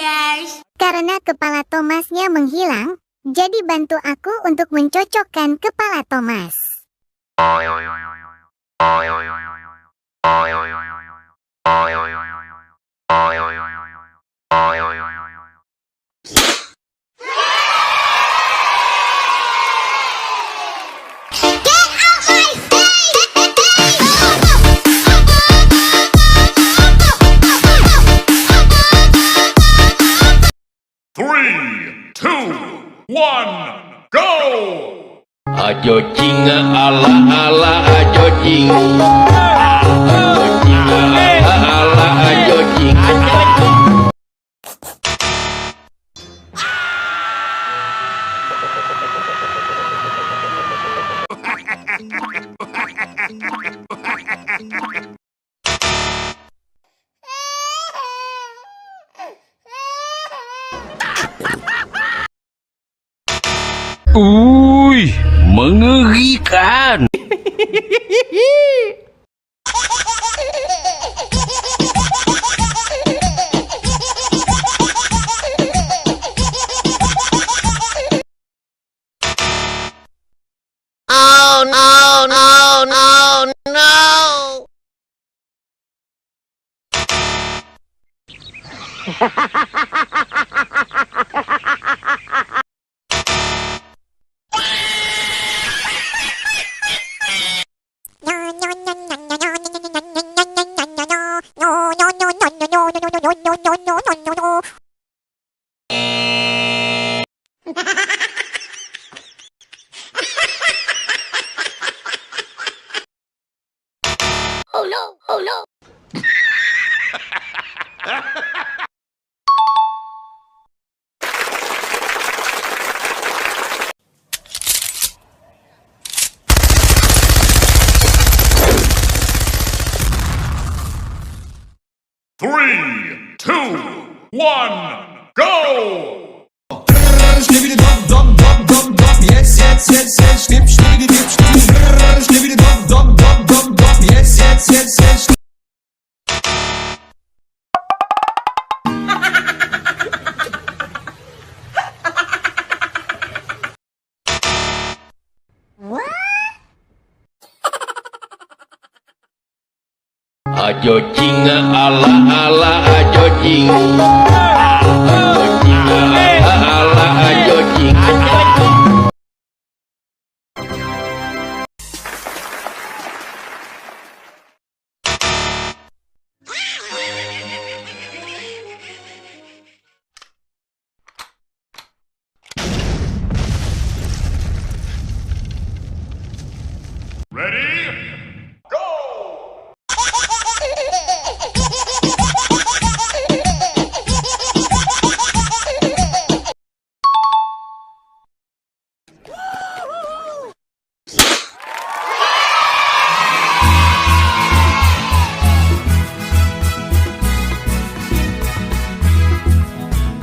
guys. Karena kepala Thomasnya menghilang, jadi bantu aku untuk mencocokkan kepala Thomas. Three, two, one, go! Ajo cinga ala ala ajo cing. Ajo cinga ala ala ajo cing. Uy, mengerikan. Oh no no no no. Oh no, oh no. Three, two, one, go! Schnibbidi dom dom dom dom dom. Yes yes yes yes. Schnipp schnibbidi dip schnipp. Schnibbidi dom dom dom dom dom. Yes yes yes yes. Ajo cinga ala ala ajo cing. Ajo cinga ala ala ajo cing. Ready?